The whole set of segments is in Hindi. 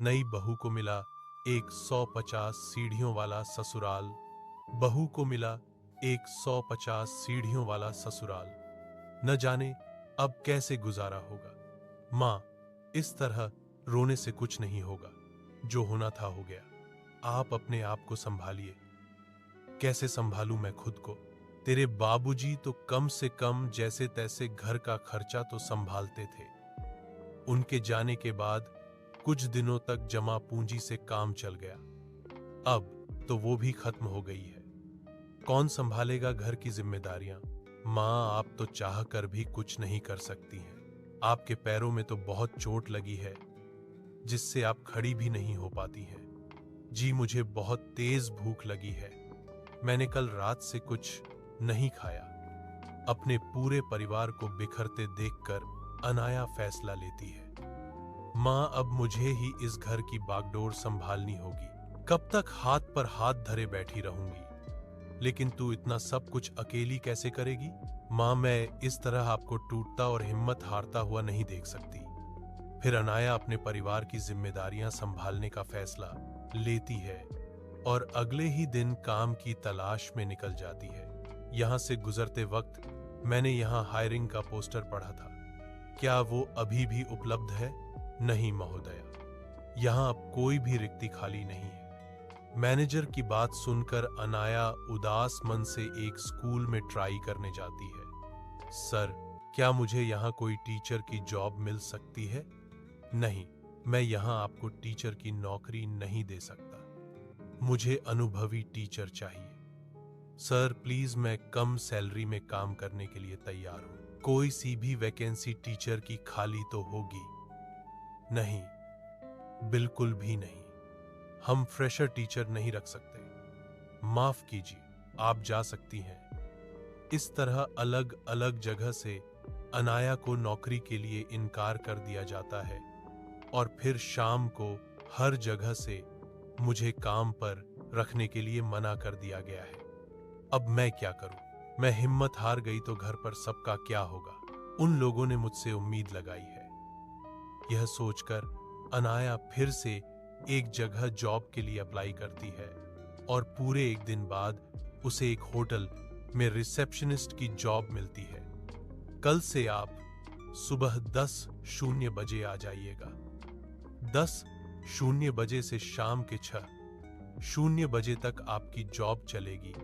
नई बहू को मिला एक 150 सीढ़ियों वाला ससुराल। बहू को मिला एक 150 सीढ़ियों वाला ससुराल। न जाने अब कैसे गुजारा होगा। माँ, इस तरह रोने से कुछ नहीं होगा। जो होना था हो गया। आप अपने आप को संभालिए। कैसे संभालूं मैं खुद को? तेरे बाबूजी तो कम से कम जैसे तैसे घर का खर्चा तो संभालते थे। उनके जाने के बाद कुछ दिनों तक जमा पूंजी से काम चल गया। अब तो वो भी खत्म हो गई है। कौन संभालेगा घर की जिम्मेदारियां? माँ, आप तो चाह कर भी कुछ नहीं कर सकती हैं। आपके पैरों में तो बहुत चोट लगी है, जिससे आप खड़ी भी नहीं हो पाती हैं। जी, मुझे बहुत तेज भूख लगी है। मैंने कल रात से कुछ नहीं खाया। अपने पूरे परिवार को बिखरते देखकर अनाया फैसला लेती है। माँ, अब मुझे ही इस घर की बागडोर संभालनी होगी। कब तक हाथ पर हाथ धरे बैठी रहूंगी? लेकिन तू इतना सब कुछ अकेली कैसे करेगी? माँ, मैं इस तरह आपको टूटता और हिम्मत हारता हुआ नहीं देख सकती। फिर अनाया अपने परिवार की जिम्मेदारियां संभालने का फैसला लेती है और अगले ही दिन काम की तलाश में निकल जाती है। यहाँ से गुजरते वक्त मैंने यहाँ हायरिंग का पोस्टर पढ़ा था। क्या वो अभी भी उपलब्ध है? नहीं महोदया, यहाँ अब कोई भी रिक्ति खाली नहीं है। मैनेजर की बात सुनकर अनाया उदास मन से एक स्कूल में ट्राई करने जाती है। सर, क्या मुझे यहाँ कोई टीचर की जॉब मिल सकती है? नहीं, मैं यहाँ आपको टीचर की नौकरी नहीं दे सकता। मुझे अनुभवी टीचर चाहिए। सर प्लीज, मैं कम सैलरी में काम करने के लिए तैयार हूं। कोई सी भी वैकेंसी टीचर की खाली तो होगी? नहीं, बिल्कुल भी नहीं। हम फ्रेशर टीचर नहीं रख सकते। माफ कीजिए, आप जा सकती हैं। इस तरह अलग अलग जगह से अनाया को नौकरी के लिए इनकार कर दिया जाता है और फिर शाम को हर जगह से मुझे काम पर रखने के लिए मना कर दिया गया है। अब मैं क्या करूं? मैं हिम्मत हार गई तो घर पर सबका क्या होगा? उन लोगों ने मुझसे उम्मीद लगाई है। यह सोचकर अनाया फिर से एक जगह जॉब के लिए अप्लाई करती है और पूरे एक दिन बाद उसे एक होटल में रिसेप्शनिस्ट की जॉब मिलती है। कल से आप सुबह 10:00 बजे आ जाइएगा। 10:00 बजे से शाम के 6:00 बजे तक आपकी जॉब चलेगी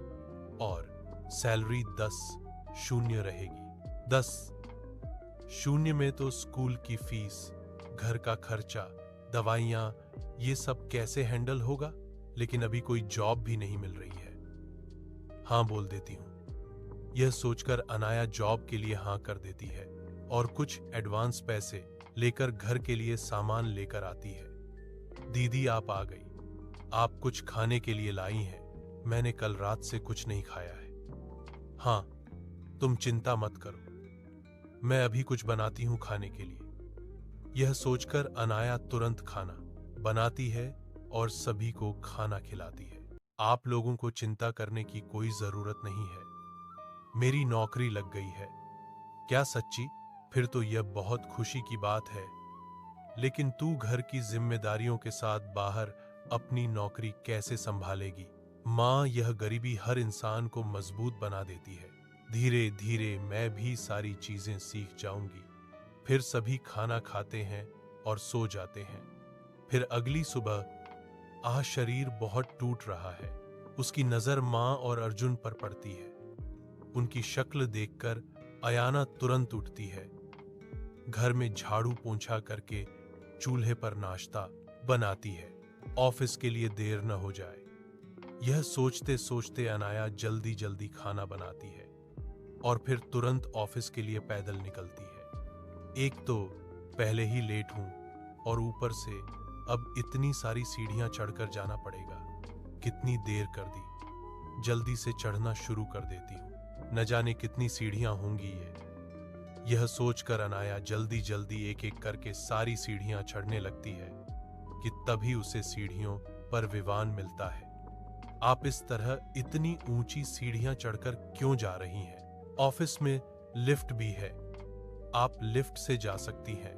और सैलरी 10:00 रहेगी। 10:00 में तो स्कूल की फीस, घर का खर्चा, दवाइयां, ये सब कैसे हैंडल होगा? लेकिन अभी कोई जॉब भी नहीं मिल रही है। हाँ बोल देती हूँ। यह सोचकर अनाया जॉब के लिए हाँ कर देती है और कुछ एडवांस पैसे लेकर घर के लिए सामान लेकर आती है। दीदी, आप आ गई। आप कुछ खाने के लिए लाई हैं। मैंने कल रात से कुछ नहीं खाया है। हाँ, तुम चिंता मत करो, मैं अभी कुछ बनाती हूँ खाने के लिए। यह सोचकर अनाया तुरंत खाना बनाती है और सभी को खाना खिलाती है। आप लोगों को चिंता करने की कोई जरूरत नहीं है। मेरी नौकरी लग गई है। क्या सच्ची? फिर तो यह बहुत खुशी की बात है। लेकिन तू घर की जिम्मेदारियों के साथ बाहर अपनी नौकरी कैसे संभालेगी? माँ, यह गरीबी हर इंसान को मजबूत बना देती है। धीरे धीरे मैं भी सारी चीजें सीख जाऊंगी। फिर सभी खाना खाते हैं और सो जाते हैं। फिर अगली सुबह शरीर बहुत टूट रहा है। उसकी नजर माँ और अर्जुन पर पड़ती है। उनकी शक्ल देखकर अयाना तुरंत उठती है। घर में झाड़ू पोंछा करके चूल्हे पर नाश्ता बनाती है, ऑफिस के लिए देर न हो जाए। यह सोचते सोचते अनाया जल्दी जल्दी खाना बनाती है और फिर तुरंत ऑफिस के लिए पैदल निकलती है। एक तो पहले ही लेट हूं और ऊपर से अब इतनी सारी सीढ़ियां चढ़कर जाना पड़ेगा। कितनी देर कर दी। जल्दी से चढ़ना शुरू कर देती हूँ। न जाने कितनी सीढ़ियां होंगी यह सोचकर अनाया जल्दी जल्दी एक एक करके सारी सीढ़ियां चढ़ने लगती है कि तभी उसे सीढ़ियों पर विमान मिलता है। आप इस तरह इतनी ऊंची सीढ़ियां चढ़कर क्यों जा रही हैं? ऑफिस में लिफ्ट भी है। आप लिफ्ट से जा सकती हैं।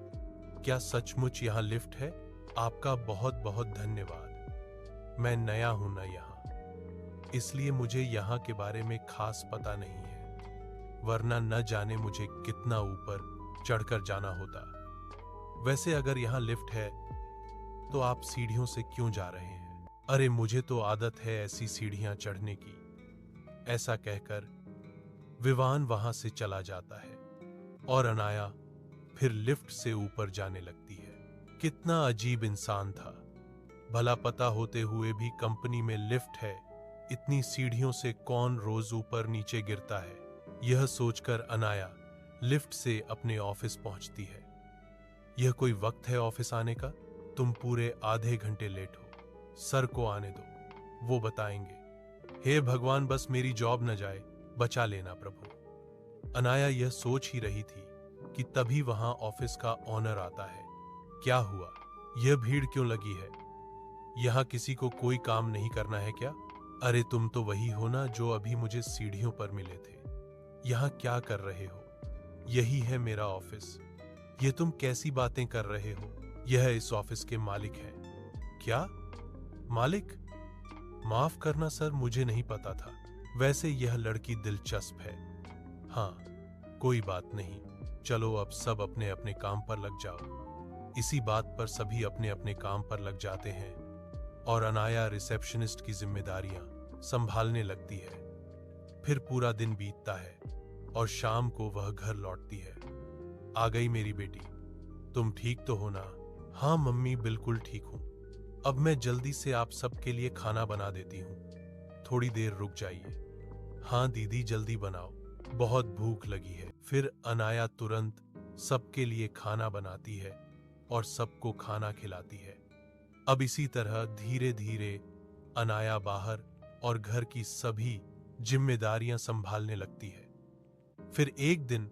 क्या सचमुच यहाँ लिफ्ट है? आपका बहुत बहुत धन्यवाद। मैं नया हूं ना यहाँ, इसलिए मुझे यहाँ के बारे में खास पता नहीं है, वरना न जाने मुझे कितना ऊपर चढ़कर जाना होता। वैसे अगर यहाँ लिफ्ट है तो आप सीढ़ियों से क्यों जा रहे हैं? अरे मुझे तो आदत है ऐसी सीढ़ियां चढ़ने की। ऐसा कहकर विवान वहां से चला जाता है और अनाया फिर लिफ्ट से ऊपर जाने लगती है। कितना अजीब इंसान था, भला पता होते हुए भी कंपनी में लिफ्ट है, इतनी सीढ़ियों से कौन रोज ऊपर नीचे गिरता है। यह सोचकर अनाया लिफ्ट से अपने ऑफिस पहुंचती है। यह कोई वक्त है ऑफिस आने का? तुम पूरे आधे घंटे लेट हो। सर को आने दो, वो बताएंगे। हे भगवान, बस मेरी जॉब न जाए, बचा लेना प्रभु। अनाया यह सोच ही रही थी कि तभी वहां ऑफिस का ओनर आता है। क्या हुआ? यह भीड़ क्यों लगी है? यहां किसी को कोई काम नहीं करना है क्या? अरे तुम तो वही हो ना जो अभी मुझे सीढ़ियों पर मिले थे। यहां क्या कर रहे हो? यही है मेरा ऑफिस। ये तुम कैसी बातें कर रहे हो? यह इस ऑफिस के मालिक हैं। क्या मालिक? माफ करना सर, मुझे नहीं पता था। वैसे यह लड़की दिलचस्प है। हाँ, कोई बात नहीं, चलो अब सब अपने अपने काम पर लग जाओ। इसी बात पर सभी अपने अपने काम पर लग जाते हैं और अनाया रिसेप्शनिस्ट की जिम्मेदारियां संभालने लगती है। फिर पूरा दिन बीतता है और शाम को वह घर लौटती है। आ गई मेरी बेटी, तुम ठीक तो हो ना? हाँ मम्मी, बिल्कुल ठीक हूं। अब मैं जल्दी से आप सबके लिए खाना बना देती हूँ, थोड़ी देर रुक जाइए। हाँ दीदी, जल्दी बनाओ, बहुत भूख लगी है। फिर अनाया तुरंत सबके लिए खाना बनाती है और सबको खाना खिलाती है। अब इसी तरह धीरे धीरे अनाया बाहर और घर की सभी जिम्मेदारियां संभालने लगती है। फिर एक दिन,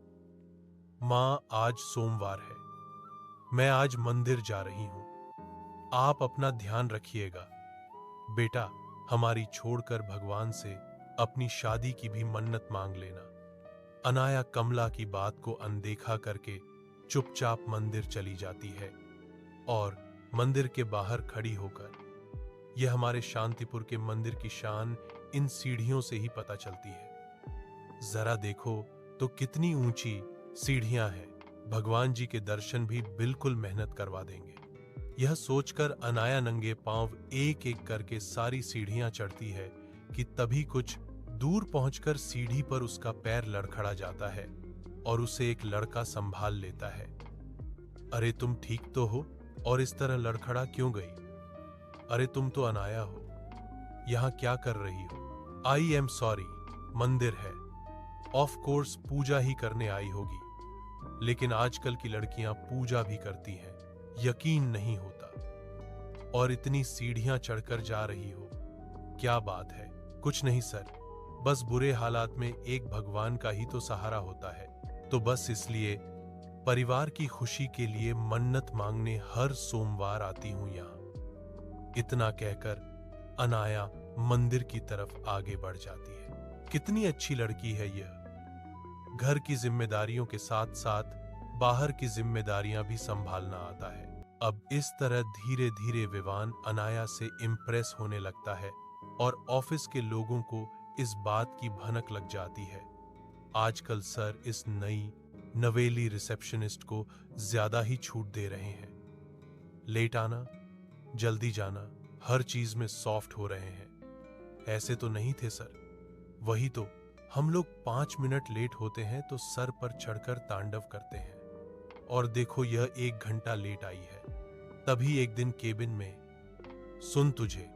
माँ आज सोमवार है, मैं आज मंदिर जा रही हूं, आप अपना ध्यान रखिएगा। बेटा, हमारी छोड़कर भगवान से अपनी शादी की भी मन्नत मांग लेना। अनाया कमला की बात को अनदेखा करके चुपचाप मंदिर चली जाती है और मंदिर के बाहर खड़ी होकर, यह हमारे शांतिपुर के मंदिर की शान इन सीढ़ियों से ही पता चलती है। जरा देखो तो कितनी ऊंची सीढ़ियां हैं। भगवान जी के दर्शन भी बिल्कुल मेहनत करवा देंगे। यह सोचकर अनाया नंगे पांव एक एक करके सारी सीढ़ियां चढ़ती है कि तभी कुछ दूर पहुंचकर सीढ़ी पर उसका पैर लड़खड़ा जाता है और उसे एक लड़का संभाल लेता है। अरे तुम ठीक तो हो? और इस तरह लड़खड़ा क्यों गई? अरे तुम तो अनाया हो, यहां क्या कर रही हो? आई एम सॉरी, मंदिर है, ऑफ कोर्स पूजा ही करने आई होगी, लेकिन आजकल की लड़कियां पूजा भी करती हैं, यकीन नहीं होता। और इतनी सीढ़ियां चढ़कर जा रही हो, क्या बात है? कुछ नहीं सर, बस बुरे हालात में एक भगवान का ही तो सहारा होता है, तो बस इसलिए परिवार की खुशी के लिए मन्नत मांगने हर सोमवार आती हूं यहां। इतना कहकर अनाया मंदिर की तरफ आगे बढ़ जाती है। कितनी अच्छी लड़की है यह, घर की जिम्मेदारियों के साथ साथ बाहर की जिम्मेदारियां भी संभालना आता है। अब इस तरह धीरे धीरे विवान अनाया से इम्प्रेस होने लगता है और ऑफिस के लोगों को इस बात की भनक लग जाती है, आजकल सर इस नई नवेली रिसेप्शनिस्ट को ज्यादा ही छूट दे रहे हैं। लेट आना, जल्दी जाना, हर चीज में सॉफ्ट हो रहे हैं। ऐसे तो नहीं थे सर। वही तो, हम लोग 5 मिनट लेट होते हैं तो सर पर चढ़कर तांडव करते हैं, और देखो यह 1 घंटा लेट आई है। तभी एक दिन केबिन में, सुन तुझे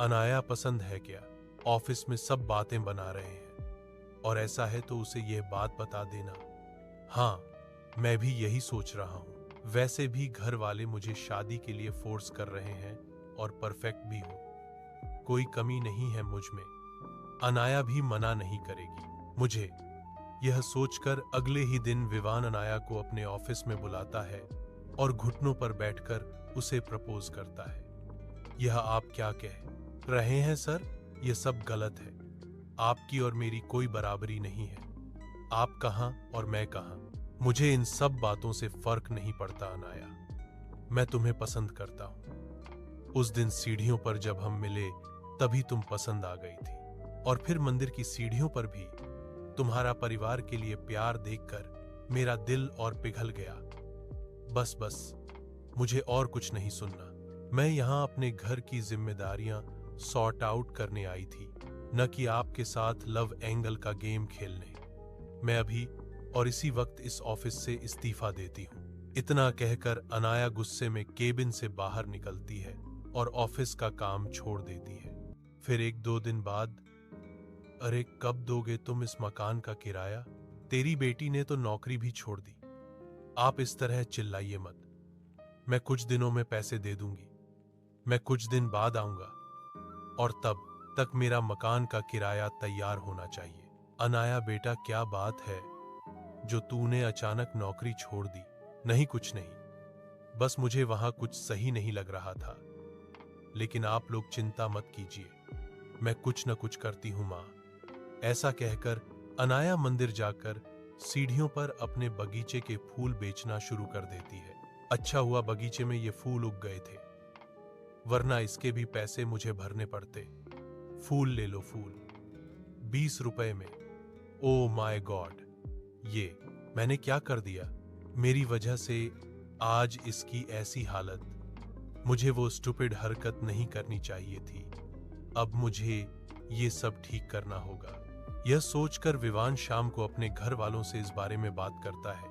अनाया पसंद है क्या? ऑफिस में सब बातें बना रहे हैं, और ऐसा है तो उसे यह बात बता देना। हाँ, मैं भी यही सोच रहा हूं। वैसे भी घर वाले मुझे शादी के लिए फोर्स कर रहे हैं और परफेक्ट भी हूं, कोई कमी नहीं है मुझ में। अनाया भी मना नहीं करेगी मुझे। यह सोचकर अगले ही दिन विवान अनाया को अपने ऑफिस में बुलाता है और घुटनों पर बैठकर उसे प्रपोज करता है। यह आप क्या कह रहे हैं सर? यह सब गलत है। आपकी और मेरी कोई बराबरी नहीं है। आप कहां और मैं कहां, मुझे इन सब बातों से फर्क नहीं पड़ता अनाया। मैं तुम्हें पसंद करता हूं। उस दिन सीढ़ियों पर जब हम मिले तभी तुम पसंद आ गई थी, और फिर मंदिर की सीढ़ियों पर भी तुम्हारा परिवार के लिए प्यार देखकर मेरा दिल और पिघल गया। बस बस, मुझे और कुछ नहीं सुनना। मैं यहाँ अपने घर की जिम्मेदारियां सॉर्ट आउट करने आई थी, न कि आपके साथ लव एंगल का गेम खेलने। मैं अभी और इसी वक्त इस ऑफिस से इस्तीफा देती हूँ। इतना कहकर अनाया गुस्से में केबिन से बाहर निकलती है और ऑफिस का काम छोड़ देती है। फिर 1-2 दिन बाद, अरे कब दोगे तुम इस मकान का किराया? तेरी बेटी ने तो नौकरी भी छोड़ दी। आप इस तरह चिल्लाइए मत। मैं कुछ दिनों में पैसे दे दूंगी। मैं कुछ दिन बाद आऊंगा और तब तक मेरा मकान का किराया तैयार होना चाहिए। अनाया बेटा, क्या बात है जो तूने अचानक नौकरी छोड़ दी? नहीं, कुछ नहीं, बस मुझे वहां कुछ सही नहीं लग रहा था। लेकिन आप लोग चिंता मत कीजिए, मैं कुछ न कुछ करती हूं मां। ऐसा कहकर अनाया मंदिर जाकर सीढ़ियों पर अपने बगीचे के फूल बेचना शुरू कर देती है। अच्छा हुआ बगीचे में ये फूल उग गए थे, वरना इसके भी पैसे मुझे भरने पड़ते। फूल ले लो, फूल 20 रुपए में। ओ माय गॉड, ये मैंने क्या कर दिया? मेरी वजह से आज इसकी ऐसी हालत। मुझे वो स्टूपिड हरकत नहीं करनी चाहिए थी। अब मुझे ये सब ठीक करना होगा। यह सोचकर विवान शाम को अपने घर वालों से इस बारे में बात करता है।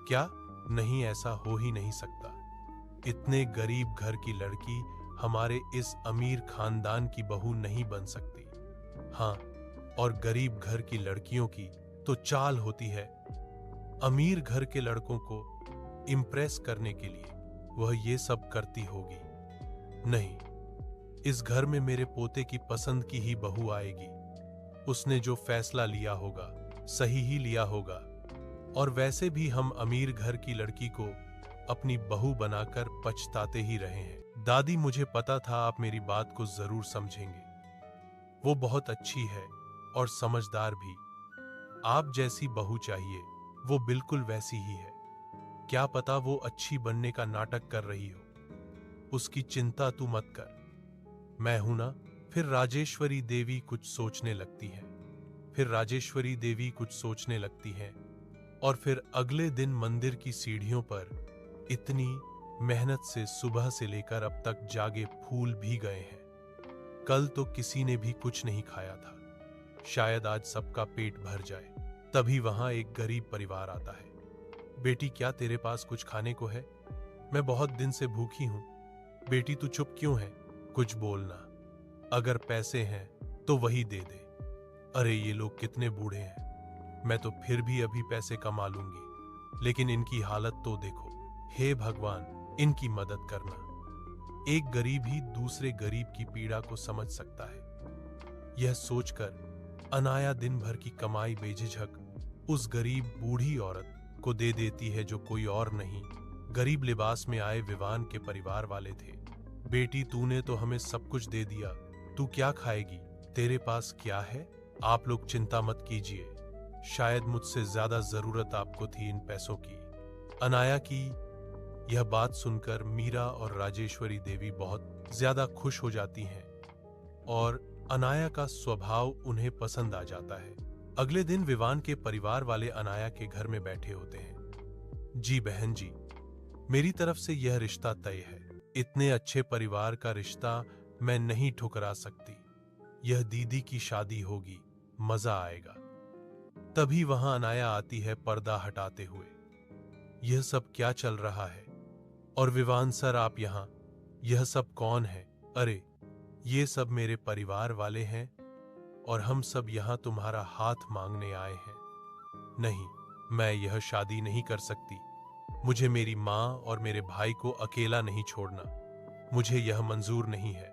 क्या? नहीं, ऐसा हो ही नहीं सकता। इतने गरीब घर की लड़की हमारे इस अमीर खानदान की बहू नहीं बन सकती। हाँ, और गरीब घर की लड़कियों की तो चाल होती है अमीर घर के लड़कों को इम्प्रेस करने के लिए वह ये सब करती होगी। नहीं, इस घर में मेरे पोते की पसंद की ही बहू आएगी। उसने जो फैसला लिया होगा सही ही लिया होगा, और वैसे भी हम अमीर घर की लड़की को अपनी बहू बनाकर पछताते ही रहे हैं। दादी, मुझे पता था आप मेरी बात को जरूर समझेंगे। वो बहुत अच्छी है और समझदार भी। आप जैसी बहू चाहिए वो बिल्कुल वैसी ही है। क्या पता वो अच्छी बनने का नाटक कर रही हो। उसकी चिंता तू मत कर, मैं हूं ना। फिर राजेश्वरी देवी कुछ सोचने लगती है। और फिर अगले दिन मंदिर की सीढ़ियों पर इतनी मेहनत से सुबह से लेकर अब तक जागे फूल भी गए हैं। कल तो किसी ने भी कुछ नहीं खाया था, शायद आज सबका पेट भर जाए। तभी वहां एक गरीब परिवार आता है। बेटी, क्या तेरे पास कुछ खाने को है? मैं बहुत दिन से भूखी हूं। बेटी, तू चुप क्यों है? कुछ बोलना। अगर पैसे हैं तो वही दे दे। अरे ये लोग कितने बूढ़े हैं, मैं तो फिर भी अभी पैसे कमा लूंगी, लेकिन इनकी हालत तो देखो। हे भगवान, इनकी मदद करना। एक गरीब ही दूसरे गरीब की पीड़ा को समझ सकता है। यह सोचकर अनाया दिन भर की कमाई बेझिझक उस गरीब बूढ़ी औरत को दे देती है, जो कोई और नहीं, गरीब लिबास में आए विवान के परिवार वाले थे। बेटी, तूने तो हमें सब कुछ दे दिया, तू क्या खाएगी? तेरे पास क्या है? आप लोग चिंता मत कीजिए, शायद मुझसे ज्यादा जरूरत आपको थी इन पैसों की। अनाया की यह बात सुनकर मीरा और राजेश्वरी देवी बहुत ज्यादा खुश हो जाती हैं और अनाया का स्वभाव उन्हें पसंद आ जाता है। अगले दिन विवान के परिवार वाले अनाया के घर में बैठे होते हैं। जी बहन जी, मेरी तरफ से यह रिश्ता तय है। इतने अच्छे परिवार का रिश्ता मैं नहीं ठुकरा सकती। यह दीदी की शादी होगी, मजा आएगा। तभी वहां अनाया आती है पर्दा हटाते हुए। यह सब क्या चल रहा है? और विवान सर, आप यहाँ, यह सब कौन है? अरे ये सब मेरे परिवार वाले हैं और हम सब यहाँ तुम्हारा हाथ मांगने आए हैं। नहीं, मैं यह शादी नहीं कर सकती। मुझे मेरी माँ और मेरे भाई को अकेला नहीं छोड़ना। मुझे यह मंजूर नहीं है।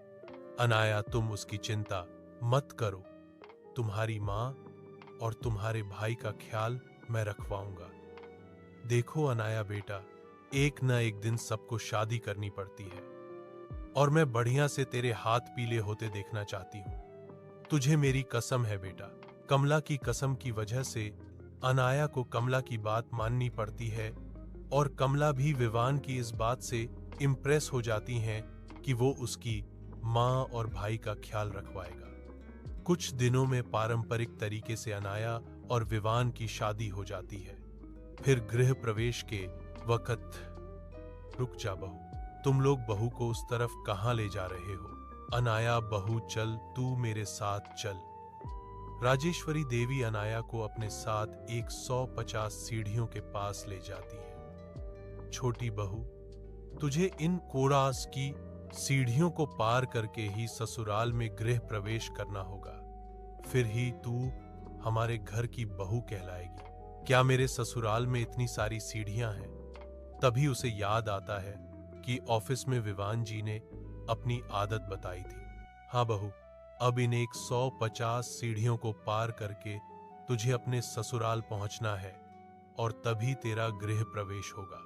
अनाया, तुम उसकी चिंता मत करो। तुम्हारी माँ और तुम्हारे भाई का ख्याल मैं रखवाऊंगा। देखो अनाया बेटा, एक न एक दिन सबको शादी करनी पड़ती है और मैं बढ़िया से तेरे हाथ पीले होते देखना चाहती हूँ। तुझे मेरी कसम है बेटा। कमला की कसम की वजह से अनाया को कमला की बात माननी पड़ती है और कमला भी विवान की इस बात से इम्प्रेस हो जाती हैं कि वो उसकी माँ और भाई का ख्याल रखवाएगा। कुछ दिनों में पारंपरिक तरीके से अनाया और विवान की शादी हो जाती है। फिर गृह प्रवेश के वक्त, रुक जा बहू, तुम लोग बहू को उस तरफ कहाँ ले जा रहे हो? अनाया, बहू चल, तू मेरे साथ चल। राजेश्वरी देवी अनाया को अपने साथ 150 सीढ़ियों के पास ले जाती है। छोटी बहू, तुझे इन कोरास की सीढ़ियों को पार करके ही ससुराल में गृह प्रवेश करना होगा, फिर ही तू हमारे घर की बहू कहलाएगी। क्या मेरे ससुराल में इतनी सारी सीढ़ियां हैं? तभी उसे याद आता है कि ऑफिस में विवान जी ने अपनी आदत बताई थी। हाँ बहू, अब इन 150 सीढ़ियों को पार करके तुझे अपने ससुराल पहुंचना है और तभी तेरा गृह प्रवेश होगा।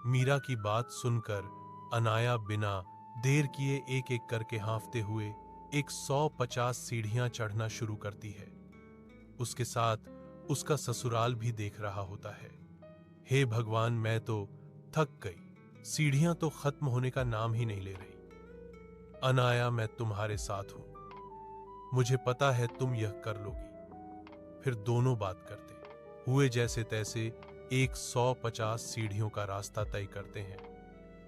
मीरा की बात सुनकर अनाया बिना देर किए एक एक करके हाँफते हुए 150 सीढ़ियां चढ़ना शुरू करती है। उसके साथ उसका ससुराल भी देख रहा होता है। हे भगवान, मैं तो थक गई, सीढ़ियां तो खत्म होने का नाम ही नहीं ले रही। अनाया, मैं तुम्हारे साथ हूं, मुझे पता है तुम यह कर लोगी। फिर दोनों बात करते हुए जैसे तैसे 150 सीढ़ियों का रास्ता तय करते हैं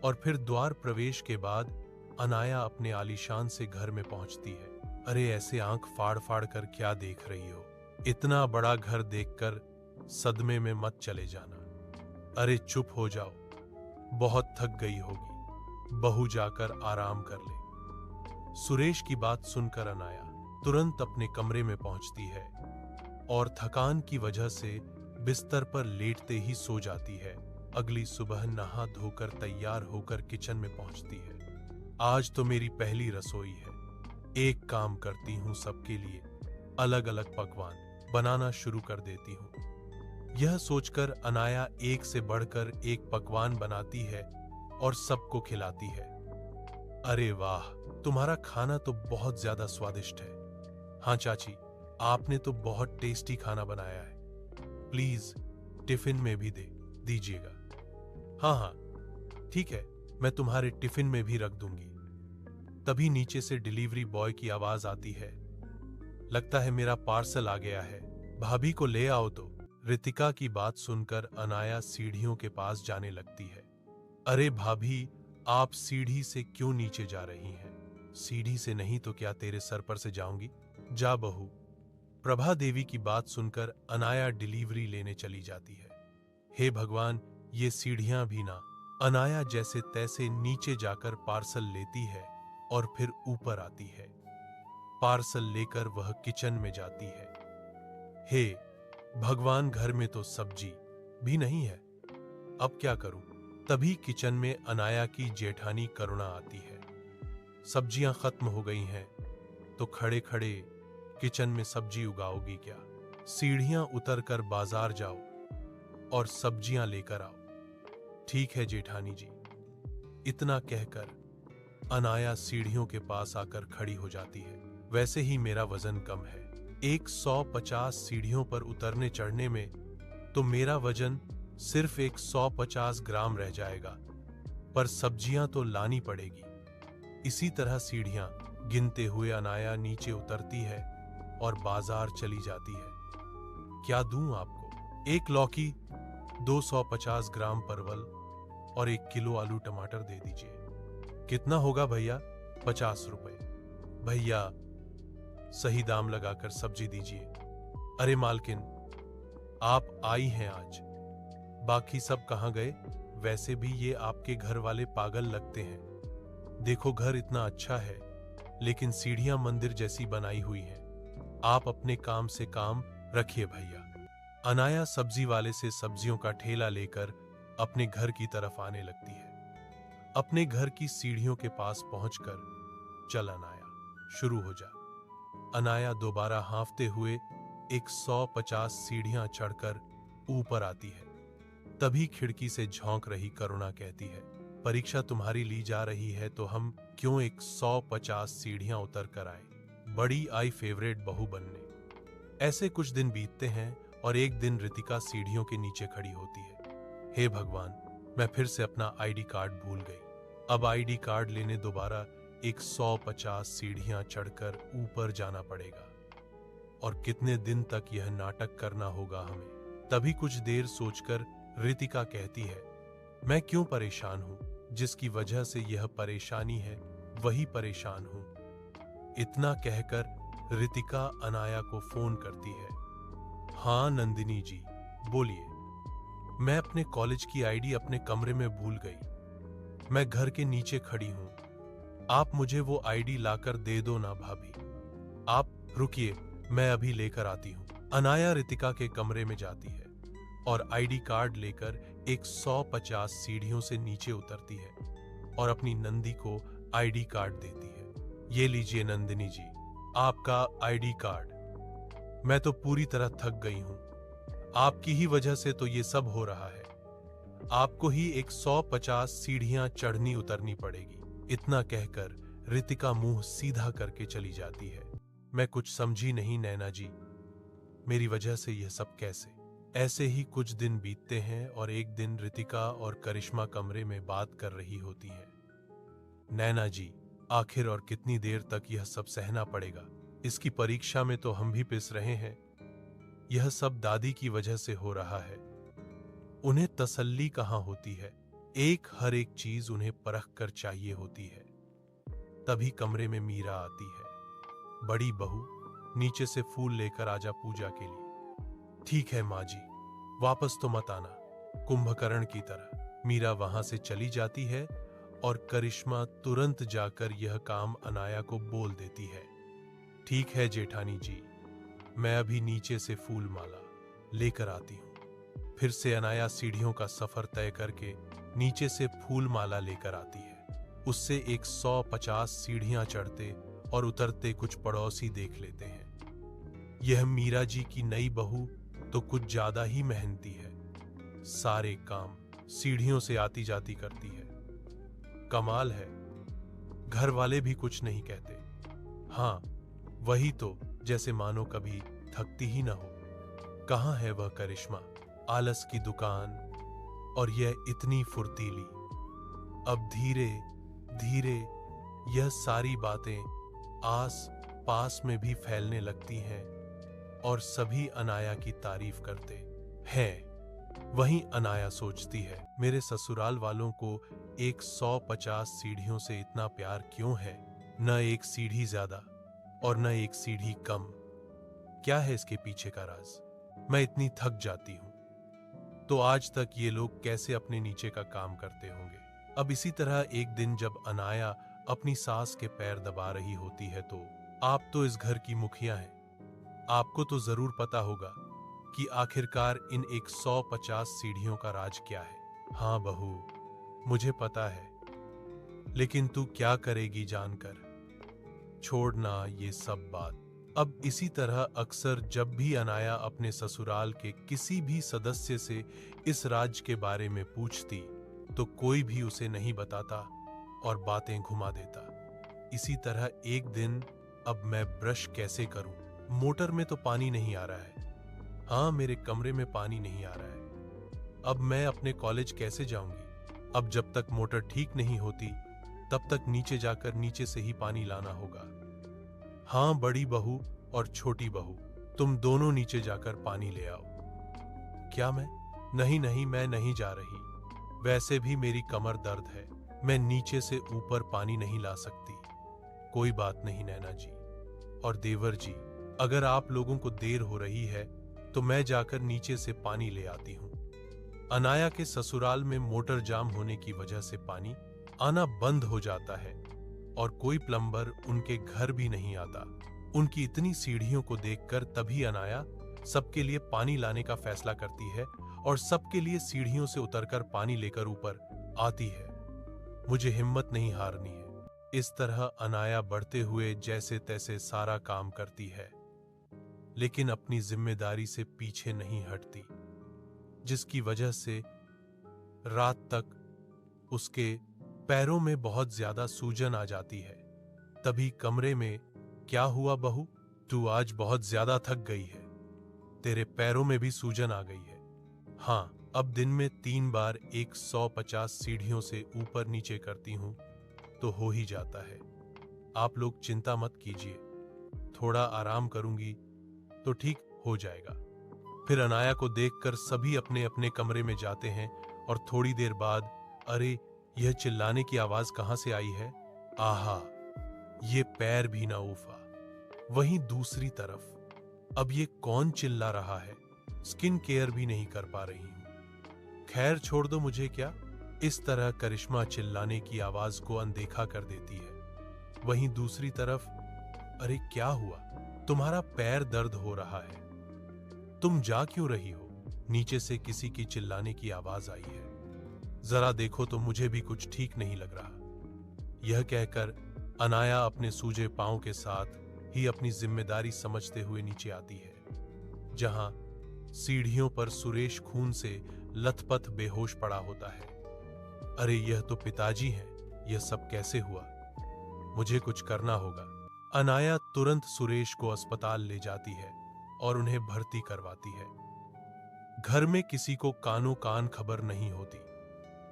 और फिर द्वार प्रवेश के बाद अनाया अपने आलीशान से घर में पहुंचती है। अरे ऐसे आंख फाड़ फाड़ कर क्या देख रही हो? इतना बड़ा घर देखकर सदमे में मत चले जाना। अरे चुप हो जाओ, बहुत थक गई होगी, बहू जाकर आराम कर ले। सुरेश की बात सुनकर अनाया तुरंत अपने कमरे में पहुंचती है और थकान की वजह से बिस्तर पर लेटते ही सो जाती है। अगली सुबह नहा धोकर तैयार होकर किचन में पहुंचती है। आज तो मेरी पहली रसोई है, एक काम करती हूँ, सबके लिए अलग अलग पकवान बनाना शुरू कर देती हूँ। यह सोचकर अनाया एक से बढ़कर एक पकवान बनाती है और सबको खिलाती है। अरे वाह, तुम्हारा खाना तो बहुत ज्यादा स्वादिष्ट है। हाँ चाची, आपने तो बहुत टेस्टी खाना बनाया है, प्लीज टिफिन में भी दीजिएगा। हाँ हाँ ठीक है, मैं तुम्हारे टिफिन में भी रख दूंगी। तभी नीचे से डिलीवरी बॉय की आवाज आती है। लगता है मेरा पार्सल आ गया है, भाभी को ले आओ। तो रितिका की बात सुनकर अनाया सीढ़ियों के पास जाने लगती है। अरे भाभी, आप सीढ़ी से क्यों नीचे जा रही हैं? सीढ़ी से नहीं तो क्या तेरे सर पर से जाऊंगी? जा बहू। प्रभा देवी की बात सुनकर अनाया डिलीवरी लेने चली जाती है। हे भगवान, ये सीढ़ियां भी ना। अनाया जैसे तैसे नीचे जाकर पार्सल लेती है और फिर ऊपर आती है। पार्सल लेकर वह किचन में जाती है। हे भगवान, घर में तो सब्जी भी नहीं है, अब क्या करूं? तभी किचन में अनाया की जेठानी करुणा आती है। सब्जियां खत्म हो गई हैं, तो खड़े खड़े किचन में सब्जी उगाओगी क्या? सीढ़ियां उतरकर बाजार जाओ और सब्जियां लेकर आओ। ठीक है जेठानी जी। इतना कहकर अनाया सीढ़ियों के पास आकर खड़ी हो जाती है। वैसे ही मेरा वजन कम है, 150 सीढ़ियों पर उतरने चढ़ने में तो मेरा वजन सिर्फ 150 ग्राम रह जाएगा, पर सब्जियां तो लानी पड़ेगी। इसी तरह सीढ़ियां गिनते हुए अनाया नीचे उतरती है और बाजार चली जाती है। क्या दूं आपको? 1 लौकी, 250 ग्राम परवल और 1 किलो आलू टमाटर दे दीजिए। कितना होगा भैया? 50 रुपए। भैया सही दाम लगाकर सब्जी दीजिए। अरे मालकिन, आप आई हैं आज, बाकी सब कहां गए? वैसे भी ये आपके घर वाले पागल लगते हैं। देखो घर इतना अच्छा है, लेकिन सीढ़ियां मंदिर जैसी बनाई हुई हैं। आप अपने काम से काम रखिए भैया। अनाया सब्जी वाले से सब्जियों का ठेला लेकर अपने घर की तरफ आने लगती है। अपने घर की सीढ़ियों के पास पहुंचकर, चल अनाया, शुरू हो जा। अनाया दोबारा हाँफते हुए 150 सीढ़ियां चढ़कर ऊपर आती है। तभी खिड़की से झोंक रही करुणा कहती है, परीक्षा तुम्हारी ली जा रही है तो हम क्यों 150 सीढ़ियां उतर कर आए, बड़ी आई फेवरेट बहू बनने। ऐसे कुछ दिन बीतते हैं और एक दिन रितिका सीढ़ियों के नीचे खड़ी होती है। हे भगवान, मैं फिर से अपना आईडी कार्ड भूल गई। अब आईडी कार्ड लेने दोबारा 150 सीढ़ियां चढ़कर ऊपर जाना पड़ेगा। और कितने दिन तक यह नाटक करना होगा हमें। तभी कुछ देर सोचकर रितिका कहती है, मैं क्यों परेशान हूं? जिसकी वजह से यह परेशानी है वही परेशान हूं। इतना कहकर रितिका अनाया को फोन करती है। हाँ नंदिनी जी, बोलिए। मैं अपने कॉलेज की आईडी अपने कमरे में भूल गई। मैं घर के नीचे खड़ी हूं। आप मुझे वो आईडी लाकर दे दो ना भाभी। आप रुकिए, मैं अभी लेकर आती हूं। अनाया रितिका के कमरे में जाती है और आईडी कार्ड लेकर 150 सीढ़ियों से नीचे उतरती है और अपनी नंदी को आईडी कार्ड देती है। ये लीजिए नंदिनी जी, आपका आईडी कार्ड। मैं तो पूरी तरह थक गई हूं। आपकी ही वजह से तो ये सब हो रहा है। आपको ही 150 सीढ़ियां चढ़नी उतरनी पड़ेगी। इतना कहकर रितिका मुंह सीधा करके चली जाती है। मैं कुछ समझी नहीं नैना जी, मेरी वजह से यह सब कैसे? ऐसे ही कुछ दिन बीतते हैं और एक दिन रितिका और करिश्मा कमरे में बात कर रही होती हैं। नैना जी, आखिर और कितनी देर तक यह सब सहना पड़ेगा? इसकी परीक्षा में तो हम भी पिस रहे हैं। यह सब दादी की वजह से हो रहा है। उन्हें तसल्ली कहां होती है। हर एक चीज उन्हें परख कर चाहिए होती है। तभी कमरे में मीरा आती है। बड़ी बहू, नीचे से फूल लेकर आजा पूजा के लिए। ठीक है माँ जी, वापस तो मत आना। कुंभकर्ण की तरह मीरा वहां से चली जाती है और करिश्मा तुरंत जाकर यह काम अनाया को बोल देती है। ठीक है जेठानी जी, मैं अभी नीचे से फूल माला लेकर आती हूँ। फिर से अनाया सीढ़ियों का सफर तय करके नीचे से फूल माला लेकर आती है। उससे 150 सीढ़ियां चढ़ते और उतरते कुछ पड़ोसी देख लेते हैं। यह मीरा जी की नई बहू तो कुछ ज्यादा ही मेहनती है। सारे काम सीढ़ियों से आती जाती करती है। कमाल है, घर वाले भी कुछ नहीं कहते। हाँ, वही तो, जैसे मानो कभी थकती ही ना हो। कहाँ है वह करिश्मा? आलस की दुकान और यह इतनी फुर्तीली। अब धीरे धीरे यह सारी बातें आस पास में भी फैलने लगती हैं और सभी अनाया की तारीफ करते हैं। वहीं अनाया सोचती है, मेरे ससुराल वालों को 150 सीढ़ियों से इतना प्यार क्यों है? न एक सीढ़ी ज्यादा और न एक सीढ़ी कम। क्या है इसके पीछे का राज? मैं इतनी थक जाती हूं तो आज तक ये लोग कैसे अपने नीचे का काम करते होंगे। अब इसी तरह एक दिन जब अनाया अपनी सास के पैर दबा रही होती है तो आप तो इस घर की मुखिया हैं, आपको तो जरूर पता होगा कि आखिरकार इन 150 सीढ़ियों का राज क्या है। हाँ बहू, मुझे पता है, लेकिन तू क्या करेगी जानकर? छोड़ना ये सब बात। अब इसी तरह अक्सर जब भी अनाया अपने ससुराल के किसी भी सदस्य से इस राज के बारे में पूछती तो कोई भी उसे नहीं बताता और बातें घुमा देता। इसी तरह एक दिन, अब मैं ब्रश कैसे करूं? मोटर में तो पानी नहीं आ रहा है। हाँ, मेरे कमरे में पानी नहीं आ रहा है। अब मैं अपने कॉलेज कैसे जाऊंगी? अब जब तक मोटर ठीक नहीं होती तब तक नीचे जाकर नीचे से ही पानी लाना होगा। हाँ बड़ी बहू और छोटी बहू, तुम दोनों नीचे जाकर पानी ले आओ। क्या मैं? नहीं नहीं, मैं नहीं जा रही। वैसे भी मेरी कमर दर्द है, मैं नीचे से ऊपर पानी नहीं ला सकती। कोई बात नहीं नैना जी और देवर जी, अगर आप लोगों को देर हो रही है तो मैं जाकर नीचे से पानी ले आती हूँ। अनाया के ससुराल में मोटर जाम होने की वजह से पानी आना बंद हो जाता है और कोई प्लम्बर उनके घर भी नहीं आता। उनकी इतनी सीढ़ियों को देखकर तभी अनाया सबके लिए पानी लाने का फैसला करती है और सबके लिए सीढ़ियों से उतरकर पानी लेकर ऊपर आती है। मुझे हिम्मत नहीं हारनी है। इस तरह अनाया बढ़ते हुए जैसे तैसे सारा काम करती है, लेकिन अपनी जिम्मेदारी से पीछे नहीं हटती, जिसकी वजह से रात तक उसके पैरों में बहुत ज्यादा सूजन आ जाती है। तभी कमरे में, क्या हुआ बहू? तू आज बहुत ज्यादा थक गई है, तेरे पैरों में भी सूजन आ गई है। हाँ, अब दिन में 3 बार 150 सीढ़ियों से ऊपर नीचे करती हूं तो हो ही जाता है। आप लोग चिंता मत कीजिए, थोड़ा आराम करूंगी तो ठीक हो जाएगा। फिर अनाया को देखकर सभी अपने अपने कमरे में जाते हैं और थोड़ी देर बाद, अरे यह चिल्लाने की आवाज कहां से आई है? आहा, ये पैर भी ना उफा। वहीं दूसरी तरफ, अब ये कौन चिल्ला रहा है? स्किन केयर भी नहीं कर पा रही हूं। खैर छोड़ दो, मुझे क्या। इस तरह करिश्मा चिल्लाने की आवाज को अनदेखा कर देती है। वहीं दूसरी तरफ, अरे क्या हुआ? तुम्हारा पैर दर्द हो रहा है, तुम जा क्यों रही हो? नीचे से किसी की चिल्लाने की आवाज आई है। जरा देखो तो मुझे भी कुछ ठीक नहीं लग रहा। यह कहकर अनाया अपने सूजे पांव के साथ ही अपनी जिम्मेदारी समझते हुए नीचे आती है, जहां सीढ़ियों पर सुरेश खून से लथपथ बेहोश पड़ा होता है। अरे यह तो पिताजी हैं, यह सब कैसे हुआ? मुझे कुछ करना होगा। अनाया तुरंत सुरेश को अस्पताल ले जाती है और उन्हें भर्ती करवाती है। घर में किसी को कानो कान खबर नहीं होती।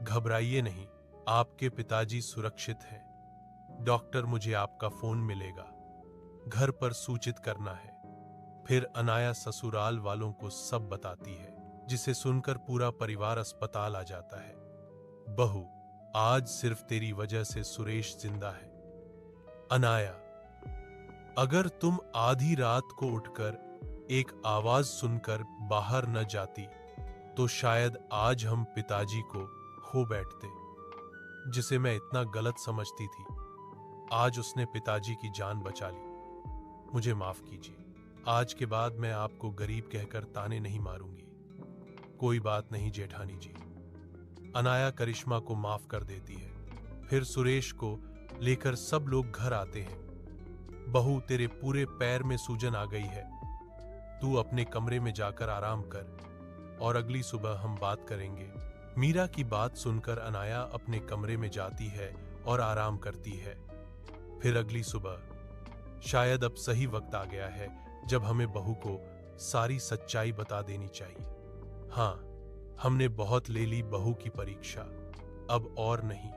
घबराइए नहीं, आपके पिताजी सुरक्षित हैं। डॉक्टर, मुझे आपका फोन मिलेगा, घर पर सूचित करना है। फिर अनाया ससुराल वालों को सब बताती है, जिसे सुनकर पूरा परिवार अस्पताल आ जाता है। बहू, आज सिर्फ तेरी वजह से सुरेश जिंदा है। अनाया, अगर तुम आधी रात को उठकर एक आवाज सुनकर बाहर न जाती तो शायद आज हम पिताजी को खो बैठते, जिसे मैं इतना गलत समझती थी। आज उसने पिताजी की जान बचा ली। मुझे माफ कीजिए। आज के बाद मैं आपको गरीब कहकर ताने नहीं मारूंगी। कोई बात नहीं जेठानी जी। अनाया करिश्मा को माफ कर देती है। फिर सुरेश को लेकर सब लोग घर आते हैं। बहू, तेरे पूरे पैर में सूजन आ गई है, तू अपने कमरे में जाकर आराम कर और अगली सुबह हम बात करेंगे। मीरा की बात सुनकर अनाया अपने कमरे में जाती है और आराम करती है। फिर अगली सुबह, शायद अब सही वक्त आ गया है जब हमें बहू को सारी सच्चाई बता देनी चाहिए। हाँ, हमने बहुत ले ली बहू की परीक्षा, अब और नहीं।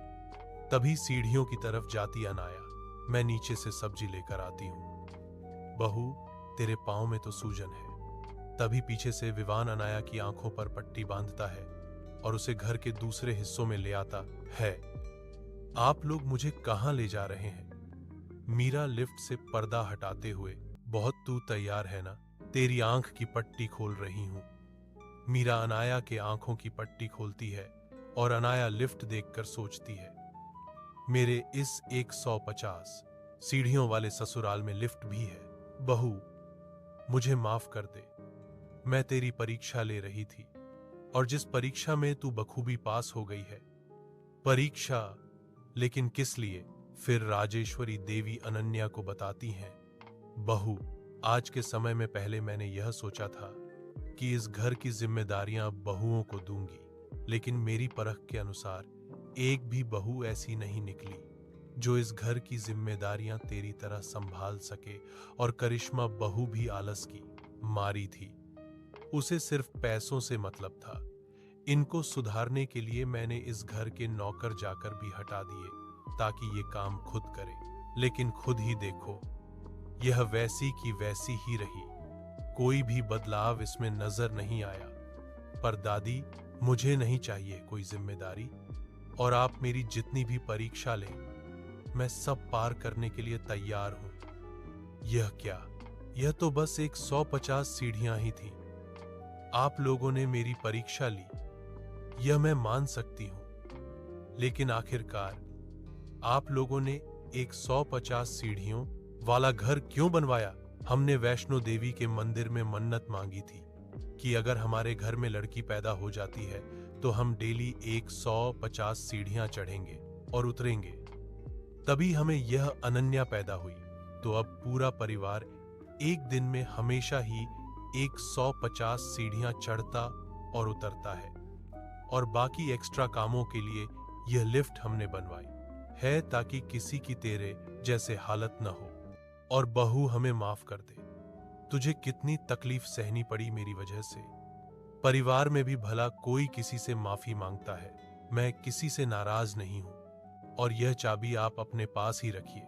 तभी सीढ़ियों की तरफ जाती अनाया, मैं नीचे से सब्जी लेकर आती हूँ। बहू, तेरे पांव में तो सूजन है। तभी पीछे से विवान अनाया की आंखों पर पट्टी बांधता है और उसे घर के दूसरे हिस्सों में ले आता है। आप लोग मुझे कहां ले जा रहे हैं? मीरा लिफ्ट से पर्दा हटाते हुए, बहुत तू तैयार है ना? तेरी आंख की पट्टी खोल रही हूं। मीरा अनाया के आंखों की पट्टी खोलती है और अनाया लिफ्ट देखकर सोचती है, मेरे इस 150 सीढ़ियों वाले ससुराल में लिफ्ट भी है। बहू, मुझे माफ कर दे। मैं तेरी परीक्षा ले रही थी और जिस परीक्षा में तू बखूबी पास हो गई है। परीक्षा, लेकिन किस लिए? फिर राजेश्वरी देवी अनन्या को बताती हैं, बहू, आज के समय में पहले मैंने यह सोचा था कि इस घर की जिम्मेदारियां बहुओं को दूंगी, लेकिन मेरी परख के अनुसार एक भी बहू ऐसी नहीं निकली जो इस घर की जिम्मेदारियां तेरी तरह संभाल सके। और करिश्मा बहू भी आलस की मारी थी, उसे सिर्फ पैसों से मतलब था। इनको सुधारने के लिए मैंने इस घर के नौकर जाकर भी हटा दिए ताकि ये काम खुद करे, लेकिन खुद ही देखो, यह वैसी की वैसी ही रही। कोई भी बदलाव इसमें नजर नहीं आया। पर दादी, मुझे नहीं चाहिए कोई जिम्मेदारी, और आप मेरी जितनी भी परीक्षा लें, मैं सब पार करने के लिए तैयार हूं। यह क्या? यह तो बस 150 सीढ़ियां ही थीं। आप लोगों ने मेरी परीक्षा ली, यह मैं मान सकती हूं, लेकिन आखिरकार आप लोगों ने 150 सीढ़ियों वाला घर क्यों बनवाया? हमने वैष्णो देवी के मंदिर में मन्नत मांगी थी कि अगर हमारे घर में लड़की पैदा हो जाती है तो हम डेली 150 सीढ़ियां चढ़ेंगे और उतरेंगे। तभी हमें यह अनन्या पैदा हुई। तो अब पूरा परिवार एक दिन में हमेशा ही 150 सीढ़ियां चढ़ता और उतरता है, और बाकी एक्स्ट्रा कामों के लिए यह लिफ्ट हमने बनवाई है ताकि किसी की तेरे जैसे हालत न हो। और बहू, हमें माफ कर दे, तुझे कितनी तकलीफ सहनी पड़ी मेरी वजह से। परिवार में भी भला कोई किसी से माफी मांगता है। मैं किसी से नाराज नहीं हूं और यह चाबी आप अपने पास ही रखिए।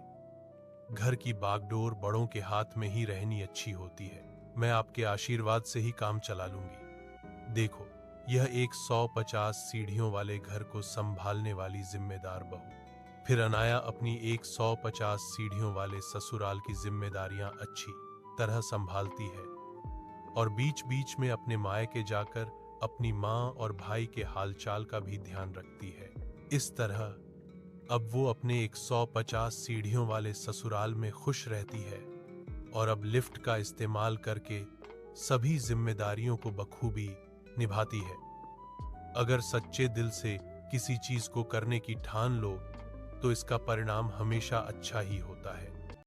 घर की बागडोर बड़ों के हाथ में ही रहनी अच्छी होती है। मैं आपके आशीर्वाद से ही काम चला लूंगी। देखो, यह एक 150 सीढ़ियों वाले घर को संभालने वाली जिम्मेदार बहू। फिर अनाया अपनी एक 150 सीढ़ियों वाले ससुराल की जिम्मेदारियां अच्छी तरह संभालती है और बीच बीच में अपने मायके जाकर अपनी माँ और भाई के हालचाल का भी ध्यान रखती है। इस तरह अब वो अपने 150 सीढ़ियों वाले ससुराल में खुश रहती है और अब लिफ्ट का इस्तेमाल करके सभी जिम्मेदारियों को बखूबी निभाती है। अगर सच्चे दिल से किसी चीज को करने की ठान लो तो इसका परिणाम हमेशा अच्छा ही होता है।